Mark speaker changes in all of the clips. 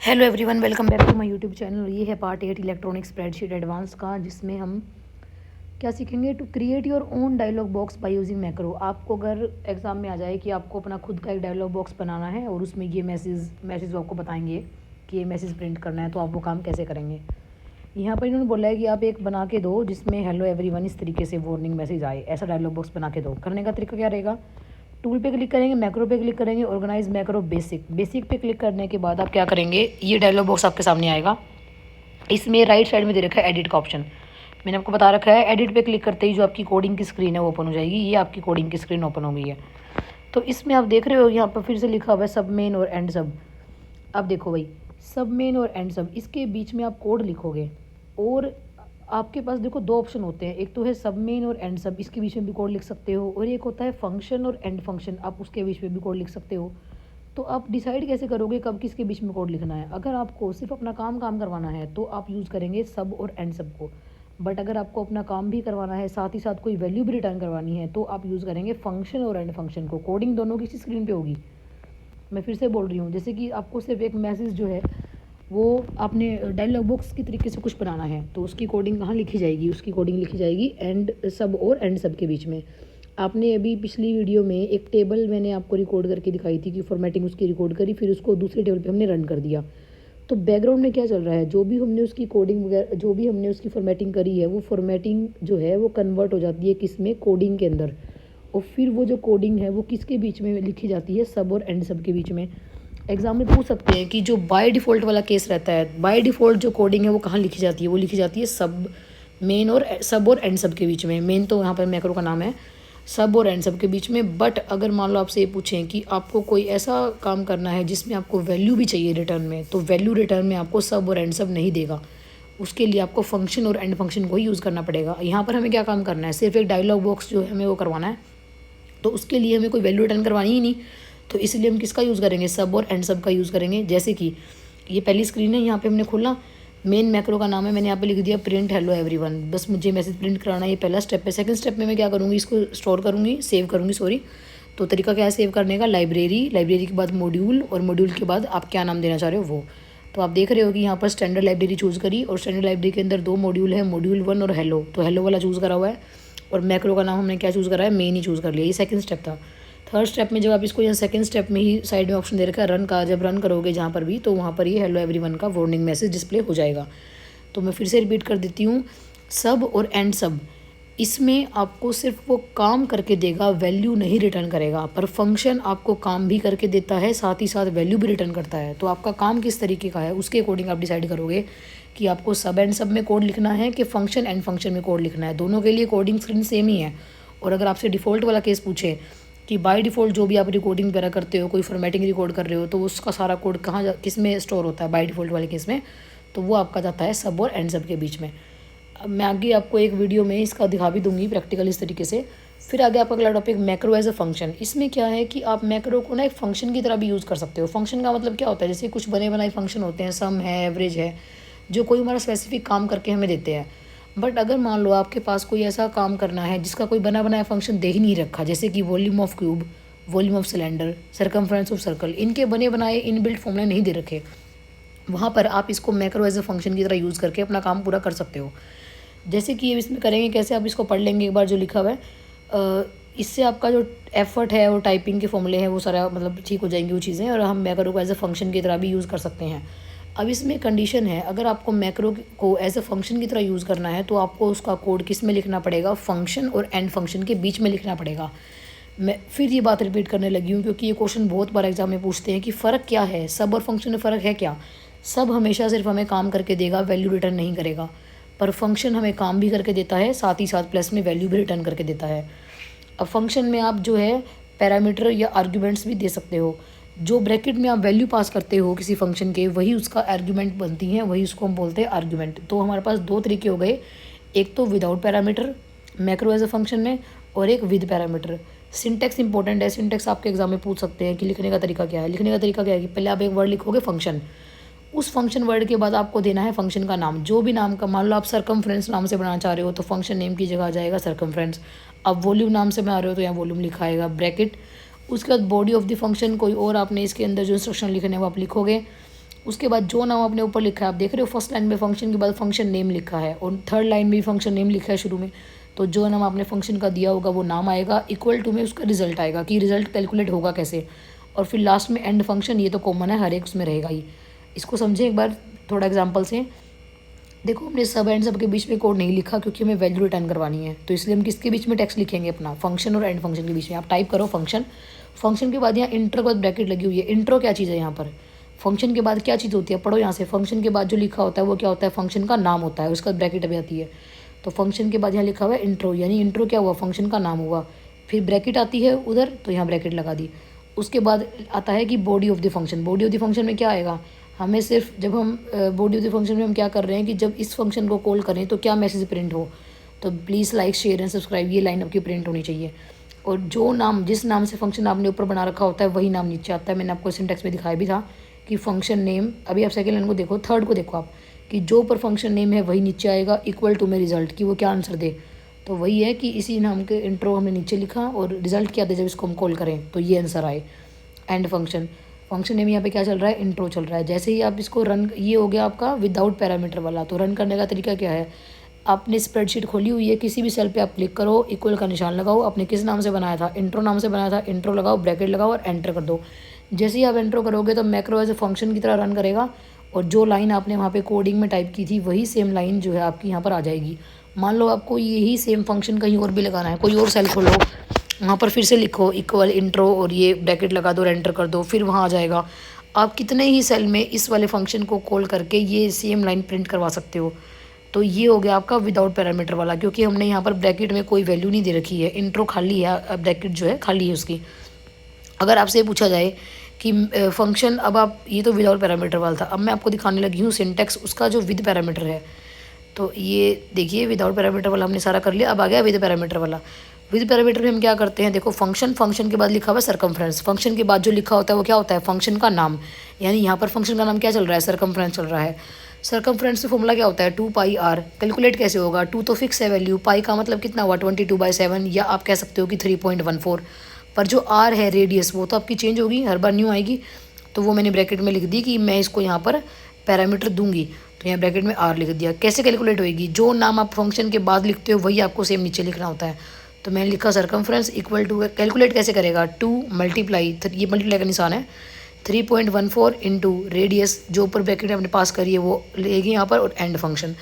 Speaker 1: Hello everyone, welcome back to my YouTube channel. ये है part 8 electronic spreadsheet advance का, जिसमें हम क्या सीखेंगे to create your own dialog box by using macro. आपको अगर एग्जाम में आ जाए कि आपको अपना खुद का एक डायलॉग बॉक्स बनाना है और उसमें ये मैसेज आपको बताएंगे कि ये मैसेज प्रिंट करना है, तो आप वो काम कैसे करेंगे। यहाँ पर इन्होंने बोला है कि आप एक बना के दो जिसमें हेलो एवरीवन इस तरीके से वार्निंग मैसेज आए, ऐसा डायलॉग बॉक्स बना के दो। करने का तरीका क्या रहेगा, टूल पे क्लिक करेंगे, मैक्रो पे क्लिक करेंगे, ऑर्गेनाइज मैक्रो बेसिक पे क्लिक करने के बाद आप क्या करेंगे, ये डायलॉग बॉक्स आपके सामने आएगा। इसमें राइट साइड में दे रखा है एडिट का ऑप्शन। मैंने आपको बता रखा है एडिट पे क्लिक करते ही जो आपकी कोडिंग की स्क्रीन है वो ओपन हो जाएगी। ये आपकी कोडिंग की स्क्रीन ओपन हो गई है। तो इसमें आप देख रहे हो यहाँ पर फिर से लिखा हुआ है सब मेन और एंड सब। अब देखो भाई, सब मेन और एंड सब, इसके बीच में आप कोड लिखोगे और आपके पास देखो दो ऑप्शन होते हैं, एक तो है सब मेन और एंड सब, इसके बीच में भी कोड लिख सकते हो, और एक होता है फंक्शन और एंड फंक्शन, आप उसके बीच में भी कोड लिख सकते हो। तो आप डिसाइड कैसे करोगे कब किसके बीच में कोड लिखना है। अगर आपको सिर्फ अपना काम करवाना है तो आप यूज़ करेंगे सब और एंड सब को, बट अगर आपको अपना काम भी करवाना है साथ ही साथ कोई वैल्यू भी रिटर्न करवानी है तो आप यूज़ करेंगे फंक्शन और एंड फंक्शन को। कोडिंग दोनों की स्क्रीन पे होगी। मैं फिर से बोल रही हूँ, जैसे कि आपको सिर्फ एक मैसेज जो है वो आपने डायलॉग बॉक्स की तरीके से कुछ बनाना है तो उसकी कोडिंग कहाँ लिखी जाएगी, उसकी कोडिंग लिखी जाएगी एंड सब और एंड सब के बीच में। आपने अभी पिछली वीडियो में एक टेबल मैंने आपको रिकॉर्ड करके दिखाई थी कि फॉर्मेटिंग उसकी रिकॉर्ड करी, फिर उसको दूसरे टेबल पे हमने रन कर दिया। तो बैकग्राउंड में क्या चल रहा है, जो भी हमने उसकी कोडिंग वगैरह, जो भी हमने उसकी फॉर्मेटिंग करी है, वो फॉर्मेटिंग जो है वो कन्वर्ट हो जाती है किस में, कोडिंग के अंदर। और फिर वो जो कोडिंग है वो किसके बीच में लिखी जाती है, सब और एंड सब के बीच में। एग्जाम में पूछ सकते हैं कि जो बाय डिफ़ॉल्ट वाला केस रहता है, बाय डिफ़ॉल्ट जो कोडिंग है वो कहाँ लिखी जाती है, वो लिखी जाती है सब मेन और सब और एंड सब के बीच में। मेन तो यहाँ पर मैक्रो का नाम है, सब और एंड सब के बीच में। बट अगर मान लो आपसे ये पूछें कि आपको कोई ऐसा काम करना है जिसमें आपको वैल्यू भी चाहिए रिटर्न में, तो वैल्यू रिटर्न में आपको सब और एंड सब नहीं देगा। उसके लिए आपको फंक्शन और एंड फंक्शन को ही यूज़ करना पड़ेगा। यहाँ पर हमें क्या काम करना है, सिर्फ एक डायलॉग बॉक्स जो है हमें वो करवाना है, तो उसके लिए हमें कोई वैल्यू रिटर्न करवानी ही नहीं। तो इसलिए हम किसका यूज़ करेंगे, सब और एंड सब का यूज़ करेंगे। जैसे कि ये पहली स्क्रीन है, यहाँ पे हमने खोला, मेन मैक्रो का नाम है, मैंने यहाँ पे लिख दिया प्रिंट हेलो एवरीवन। बस मुझे मैसेज प्रिंट कराना है, ये पहला स्टेप है। सेकंड स्टेप में मैं क्या करूँगी, इसको स्टोर करूँगी, सेव करूँगी, सॉरी। तो तरीका क्या है सेव करने का, लाइब्रेरी के बाद मॉड्यूल, और मॉड्यूल के बाद आप क्या नाम देना चाह रहे हो वो। तो आप देख रहे हो कि यहाँ पर स्टैंडर्ड लाइब्रेरी चूज़ करी, और स्टैंडर्ड लाइब्रेरी के अंदर दो मॉड्यूल है, मॉड्यूल 1 और हेलो। तो हेलो वाला चूज़ करा हुआ है, और मैक्रो का नाम हमने क्या चूज़ करा है, मेन ही चूज़ कर लिया। ये सेकंड स्टेप था। थर्ड स्टेप में जब आप इसको यहाँ सेकंड स्टेप में ही साइड में ऑप्शन दे रखा है रन का, जब रन करोगे जहाँ पर भी, तो वहाँ पर ये हेलो एवरीवन का वार्निंग मैसेज डिस्प्ले हो जाएगा। तो मैं फिर से रिपीट कर देती हूँ, सब और एंड सब, इसमें आपको सिर्फ वो काम करके देगा, वैल्यू नहीं रिटर्न करेगा। पर फंक्शन आपको काम भी करके देता है, साथ ही साथ वैल्यू भी रिटर्न करता है। तो आपका काम किस तरीके का है उसके अकॉर्डिंग आप डिसाइड करोगे कि आपको सब एंड सब में कोड लिखना है कि फंक्शन एंड फंक्शन में कोड लिखना है। दोनों के लिए कोडिंग स्क्रीन सेम ही है। और अगर आपसे डिफ़ॉल्ट वाला केस पूछे कि बाय डिफ़ॉल्ट जो भी आप रिकॉर्डिंग वगैरह करते हो, कोई फॉर्मेटिंग रिकॉर्ड कर रहे हो, तो उसका सारा कोड कहाँ किस में स्टोर होता है बाय डिफ़ॉल्ट वाले केस में, तो वो आपका जाता है सब और एंड सब के बीच में। अब मैं आगे आपको एक वीडियो में इसका दिखा भी दूंगी प्रैक्टिकल इस तरीके से। फिर आगे आपका अगला topic macro as a function. इसमें क्या है कि आप मैक्रो को ना एक फंक्शन की तरह भी यूज़ कर सकते हो। फंक्शन का मतलब क्या होता है, जैसे कुछ बने बनाए फंक्शन होते हैं, सम है, एवरेज है, जो कोई हमारा स्पेसिफिक काम करके हमें देते हैं। बट अगर मान लो आपके पास कोई ऐसा काम करना है जिसका कोई बना बनाया फंक्शन दे ही नहीं रखा, जैसे कि volume of cube, volume of cylinder, circumference of circle, इनके बने बनाए इनबिल्ट फॉर्मूले नहीं दे रखे, वहाँ पर आप इसको मैक्रो एज अ फंक्शन की तरह यूज़ करके अपना काम पूरा कर सकते हो। जैसे कि इसमें करेंगे कैसे, आप इसको पढ़ लेंगे एक बार जो लिखा हुआ है, इससे आपका जो एफर्ट है वो टाइपिंग के फॉर्मूले हैं वो सारा मतलब ठीक हो जाएंगी वो चीज़ें, और हम मैक्रो को एज अ फंक्शन की तरह भी यूज़ कर सकते हैं। अब इसमें कंडीशन है, अगर आपको मैक्रो को एज अ फंक्शन की तरह यूज़ करना है तो आपको उसका कोड किस में लिखना पड़ेगा, फंक्शन और एंड फंक्शन के बीच में लिखना पड़ेगा। मैं फिर ये बात रिपीट करने लगी हूँ क्योंकि ये क्वेश्चन बहुत बार एग्जाम में पूछते हैं कि फ़र्क क्या है, सब और फंक्शन में फ़र्क है क्या। सब हमेशा सिर्फ हमें काम करके देगा, वैल्यू रिटर्न नहीं करेगा। पर फंक्शन हमें काम भी करके देता है, साथ ही साथ प्लस में वैल्यू भी रिटर्न करके देता है। अब फंक्शन में आप जो है पैरामीटर या आर्ग्यूमेंट्स भी दे सकते हो। जो ब्रैकेट में आप वैल्यू पास करते हो किसी फंक्शन के, वही उसका आर्ग्यूमेंट बनती हैं, वही उसको हम बोलते हैं आर्ग्यूमेंट। तो हमारे पास दो तरीके हो गए, एक तो without parameter macro as a function में, और एक विद पैरामीटर। सिंटेक्स इंपॉर्टेंट है, सिंटेक्स आपके एग्जाम में पूछ सकते हैं कि लिखने का तरीका क्या है। लिखने का तरीका क्या है कि पहले आप एक वर्ड लिखोगे फंक्शन, उस फंक्शन वर्ड के बाद आपको देना है फंक्शन का नाम, जो भी नाम का, मान लो आप सरकमफ्रेंस नाम से बनाना चाह रहे हो तो फंक्शन नेम की जगह आ जाएगा सरकमफ्रेंस। अब वॉल्यूम नाम से बना रहे हो तो यहाँ वॉल्यूम लिखा आएगा ब्रैकेट। उसके बाद बॉडी ऑफ द फंक्शन, कोई और आपने इसके अंदर जो इंस्ट्रक्शन लिखने हैं वो आप लिखोगे। उसके बाद जो नाम आपने ऊपर लिखा है, आप देख रहे हो फर्स्ट लाइन में फंक्शन के बाद फंक्शन नेम लिखा है और थर्ड लाइन में भी फंक्शन नेम लिखा है शुरू में। तो जो नाम आपने फंक्शन का दिया होगा वो नाम आएगा, इक्वल टू में उसका रिजल्ट आएगा कि रिजल्ट कैलकुलेट होगा कैसे, और फिर लास्ट में एंड फंक्शन। ये तो कॉमन है, हर एक उसमें रहेगा ही। इसको समझें एक बार थोड़ा एग्जाम्पल से। देखो हमने सब एंड सब के बीच में कोड नहीं लिखा क्योंकि हमें वैल्यू रिटर्न करवानी है, तो इसलिए हम किसके बीच में टेक्स्ट लिखेंगे अपना, फंक्शन और एंड फंक्शन के बीच में। आप टाइप करो फंक्शन, फंक्शन के बाद यहाँ इंटर के बाद ब्रैकेट लगी हुई है। इंट्रो क्या चीज़ है यहाँ पर, फंक्शन के बाद क्या चीज़ होती है, पढ़ो यहाँ से। फंक्शन के बाद जो लिखा होता है वो क्या होता है, फंक्शन का नाम होता है, उसके बाद ब्रैकेट अभी आती है। तो फंक्शन के बाद यहाँ लिखा हुआ है इंट्रो, यानी इंट्रो क्या हुआ, फंक्शन का नाम हुआ। फिर ब्रैकेट आती है उधर, तो यहाँ ब्रैकेट लगा दी। उसके बाद आता है कि body of the function. Body of the function में क्या आएगा, हमें सिर्फ जब हम बॉडी ऑफ द फंक्शन में हम क्या कर रहे हैं कि जब इस फंक्शन को कॉल करें तो क्या मैसेज प्रिंट हो। तो please like share and subscribe, ये लाइन आपकी प्रिंट होनी चाहिए। और जो नाम, जिस नाम से फंक्शन आपने ऊपर बना रखा होता है वही नाम नीचे आता है। मैंने आपको सिंटेक्स में दिखाया भी था कि फंक्शन नेम, अभी आप सेकेंड लाइन को देखो, थर्ड को देखो आप, कि जो ऊपर फंक्शन नेम है वही नीचे आएगा, इक्वल टू में रिजल्ट, कि वो क्या आंसर दे। तो वही है कि इसी नाम के इंट्रो हमने नीचे लिखा और रिजल्ट क्या दे जब इसको हम कॉल करें तो ये आंसर आए। एंड फंक्शन, फंक्शन नेम यहाँ पे क्या चल रहा है, इंट्रो चल रहा है। जैसे ही आप इसको रन, ये हो गया आपका विदाउट पैरामीटर वाला। तो रन करने का तरीका क्या है, आपने स्प्रेडशीट खोली हुई है, किसी भी सेल पे आप क्लिक करो, इक्वल का निशान लगाओ, आपने किस नाम से बनाया था, इंट्रो नाम से बनाया था, इंट्रो लगाओ, ब्रैकेट लगाओ और एंटर कर दो। जैसे ही आप एंटर करोगे तो मैक्रो एज ए फंक्शन की तरह रन करेगा और जो लाइन आपने वहाँ पे कोडिंग में टाइप की थी वही सेम लाइन जो है आपकी यहाँ पर आ जाएगी। मान लो आपको यही सेम फंक्शन कहीं और भी लगाना है, कोई और सेल खोलो, वहाँ पर फिर से लिखो इक्वल इंट्रो और ये ब्रैकेट लगा दो और एंटर कर दो, फिर वहाँ आ जाएगा। आप कितने ही सेल में इस वाले फंक्शन को कॉल करके ये सेम लाइन प्रिंट करवा सकते हो। तो ये हो गया आपका विदाउट पैरामीटर वाला, क्योंकि हमने यहाँ पर ब्रैकेट में कोई वैल्यू नहीं दे रखी है, इंट्रो खाली है, ब्रैकेट जो है खाली है उसकी। अगर आपसे ये पूछा जाए कि फंक्शन, अब आप, ये तो विदाउट पैरामीटर वाला था, अब मैं आपको दिखाने लगी हूँ सिंटेक्स उसका जो विद पैरामीटर है। तो ये देखिए विदाउट पैरामीटर वाला हमने सारा कर लिया, अब आ गया विद पैरामीटर वाला। विद पैरामीटर में हम क्या करते हैं, देखो फंक्शन, फंक्शन के बाद लिखा हुआ है सर्कमफ्रेंस, फंक्शन के बाद जो लिखा होता है वो क्या होता है, फंक्शन का नाम। यानी यहाँ पर फंक्शन का नाम क्या चल रहा है, सर्कमफ्रेंस चल रहा है। सर्कमफ्रेंस का फॉर्मूला क्या होता है, 2πr। कैलकुलेट कैसे होगा, 2 तो फिक्स है वैल्यू, पाई का मतलब कितना हुआ 22/7, या आप कह सकते हो कि 3.14। पर जो आर है रेडियस, वो तो आपकी चेंज होगी, हर बार न्यू आएगी। तो वो मैंने ब्रैकेट में लिख दी कि मैं इसको यहाँ पर पैरामीटर दूंगी, तो यहाँ ब्रैकेट में आर लिख दिया। कैसे कैलकुलेट होएगी, जो नाम आप फंक्शन के बाद लिखते हो वही आपको सेम नीचे लिखना होता है। तो मैंने लिखा सर्कमफ्रेंस इक्वल टू, कैलकुलेट कैसे करेगा, 2 मल्टीप्लाई, ये मल्टीप्लाई का निशान है, 3.14 इंटू रेडियस जो ऊपर ब्रैकेट में हमने पास करी है वो लेगी यहाँ पर, और एंड फंक्शन।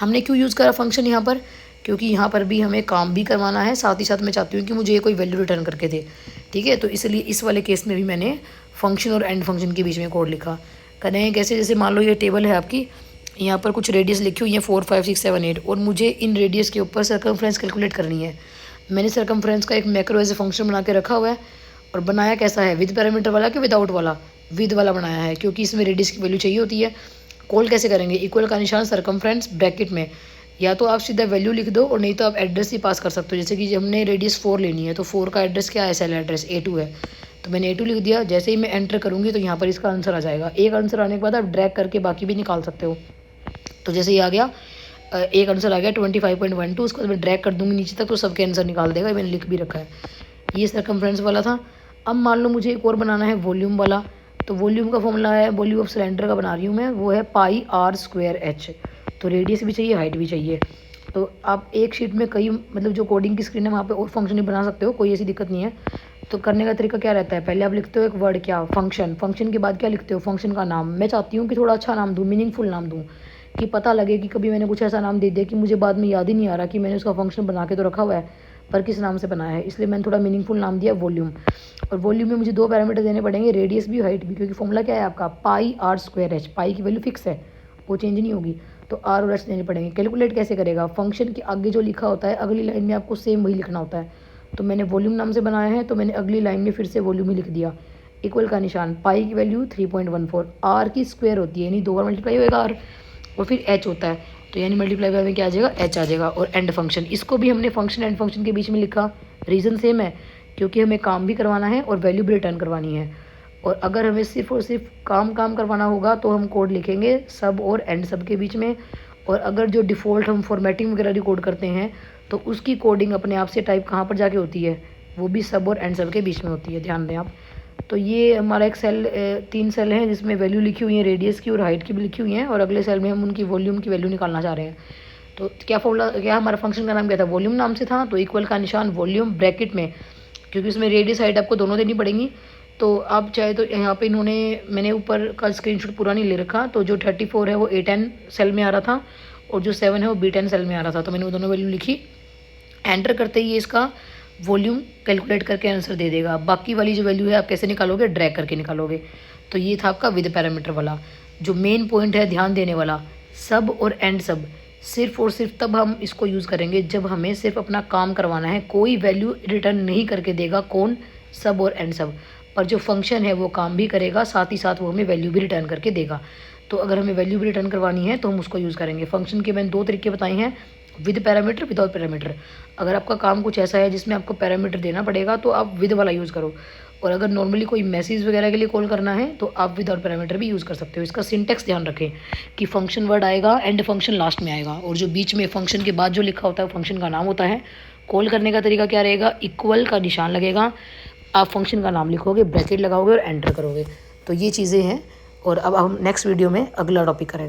Speaker 1: हमने क्यों यूज़ करा फंक्शन यहाँ पर, क्योंकि यहाँ पर भी हमें काम भी करवाना है, साथ ही साथ मैं चाहती हूँ कि मुझे ये कोई वैल्यू रिटर्न करके दे। ठीक है, तो इसलिए इस वाले केस में भी मैंने फंक्शन और एंड फंक्शन के बीच में कोड लिखा। करें कैसे, जैसे मान लो ये टेबल है आपकी, यहाँ पर कुछ रेडियस लिखी हुई है 4 5 6 7 8, और मुझे इन रेडियस के ऊपर सर्कमफ्रेंस कैलकुलेट करनी है। मैंने सर्कमफ्रेंस का एक मैक्रो एज ए फंक्शन बना के रखा हुआ है, और बनाया कैसा है, विद पैरामीटर वाला कि विदाउट वाला, विद वाला बनाया है, क्योंकि इसमें रेडियस की वैल्यू चाहिए होती है। कॉल कैसे करेंगे, इक्वल का निशान सर्कमफ्रेंस ब्रैकेट में, या तो आप सीधा वैल्यू लिख दो और नहीं तो आप एड्रेस ही पास कर सकते हो। जैसे कि हमने रेडियस 4 लेनी है तो 4 का एड्रेस क्या है, सेल एड्रेस A2 है, तो मैंने A2 लिख दिया। जैसे ही मैं एंटर करूँगी तो यहाँ पर इसका आंसर आ जाएगा। एक आंसर आने के बाद आप ड्रैग करके बाकी भी निकाल सकते हो। तो जैसे ही आ गया, एक आंसर आ गया 25.12, उसको मैं ड्रैग कर दूँगी नीचे तक तो सबके आंसर निकाल देगा, मैंने लिख भी रखा है। ये सर्कमफ्रेंस वाला था। अब मान लो मुझे एक और बनाना है वॉल्यूम वाला, तो वॉल्यूम का फॉर्मूला है, वॉल्यूम ऑफ सिलेंडर का बना रही हूँ मैं, वो है πr²h। तो रेडियस भी चाहिए, हाइट भी चाहिए। तो आप एक शीट में कई, मतलब जो कोडिंग की स्क्रीन है वहाँ पे और फंक्शन ही बना सकते हो, कोई ऐसी दिक्कत नहीं है। तो करने का तरीका क्या रहता है, पहले आप लिखते हो एक वर्ड, क्या, फंक्शन, फंक्शन के बाद क्या लिखते हो, फंक्शन का नाम। मैं चाहती हूँ कि थोड़ा अच्छा नाम दूँ, मीनिंगफुल नाम दूँ, कि पता लगे कि कभी मैंने कुछ ऐसा नाम दे दिया कि मुझे बाद में याद ही नहीं आ रहा कि मैंने उसका फंक्शन बना के तो रखा हुआ है पर किस नाम से बनाया है। इसलिए मैंने थोड़ा मीनिंगफुल नाम दिया वॉल्यूम। और वॉल्यूम में मुझे 2 पैरामीटर देने पड़ेंगे, रेडियस भी, हाइट भी, क्योंकि फॉर्मूला क्या है आपका, πr²h। पाई की वैल्यू फिक्स है, वो चेंज नहीं होगी, तो आर और एच देने पड़ेंगे। कैलकुलेट कैसे करेगा, फंक्शन के आगे जो लिखा होता है अगली लाइन में आपको सेम वही लिखना होता है। तो मैंने वॉल्यूम नाम से बनाया है, तो मैंने अगली लाइन में फिर से वॉल्यूम ही लिख दिया, इक्वल का निशान, पाई की वैल्यू 3.14, आर की स्क्वायर होती है यानी 2 बार मल्टीप्लाई होएगा आर, और फिर एच होता है, तो यानी मल्टीप्लाई बाय में क्या आ जाएगा, एच आ जाएगा। और एंड फंक्शन, इसको भी हमने फंक्शन एंड फंक्शन के बीच में लिखा, रीज़न सेम है, क्योंकि हमें काम भी करवाना है और वैल्यू भी रिटर्न करवानी है। और अगर हमें सिर्फ और सिर्फ काम करवाना होगा तो हम कोड लिखेंगे सब और एंड सब के बीच में। और अगर जो डिफ़ॉल्ट हम फॉर्मेटिंग वगैरह रिकॉर्ड करते हैं तो उसकी कोडिंग अपने आप से टाइप कहाँ पर जाके होती है, वो भी सब और एंड सब के बीच में होती है, ध्यान दें आप। तो ये हमारा एक सेल 3 सेल हैं जिसमें वैल्यू लिखी हुई है रेडियस की और हाइट की भी लिखी हुई है, और अगले सेल में हम उनकी वॉल्यूम की वैल्यू निकालना चाह रहे हैं। तो क्या हमारा फंक्शन का नाम क्या था, वॉल्यूम नाम से था। तो इक्वल का निशान वॉल्यूम ब्रैकेट में, क्योंकि उसमें रेडियस हाइट आपको दोनों देनी पड़ेंगी। तो आप चाहे तो यहाँ पे मैंने ऊपर का स्क्रीनशॉट पूरा नहीं ले रखा, तो जो 34 है वो A10 सेल में आ रहा था और जो 7 है वो B10 सेल में आ रहा था। तो मैंने वो दोनों वैल्यू लिखी। एंटर करते ही इसका वॉल्यूम कैलकुलेट करके आंसर दे देगा। बाकी वाली जो वैल्यू है आप कैसे निकालोगे, ड्रैग करके निकालोगे। तो ये था आपका विद पैरामीटर वाला। जो मेन पॉइंट है ध्यान देने वाला, सब और एंड सब सिर्फ और सिर्फ तब हम इसको यूज़ करेंगे जब हमें सिर्फ अपना काम करवाना है। कोई वैल्यू रिटर्न नहीं करके देगा कौन, सब और एंड सब। पर जो फंक्शन है वो काम भी करेगा, साथ ही साथ वो हमें वैल्यू भी रिटर्न करके देगा। तो अगर हमें वैल्यू भी रिटर्न करवानी है तो हम उसको यूज़ करेंगे। फंक्शन के मैंने 2 तरीके बताए हैं, विद पैरामीटर, विदाउट पैरामीटर। अगर आपका काम कुछ ऐसा है जिसमें आपको पैरामीटर देना पड़ेगा तो आप विद वाला यूज़ करो, और अगर नॉर्मली कोई मैसेज वगैरह के लिए कॉल करना है तो आप विदाउट पैरामीटर भी यूज़ कर सकते हो। इसका सिंटेक्स ध्यान रखें कि फंक्शन वर्ड आएगा, एंड फंक्शन लास्ट में आएगा, और जो बीच में फंक्शन के बाद जो लिखा होता है फंक्शन का नाम होता है। कॉल करने का तरीका क्या रहेगा, इक्वल का निशान लगेगा, आप फंक्शन का नाम लिखोगे, ब्रैकेट लगाओगे और एंटर करोगे। तो ये चीज़ें हैं, और अब हम नेक्स्ट वीडियो में अगला टॉपिक करेंगे।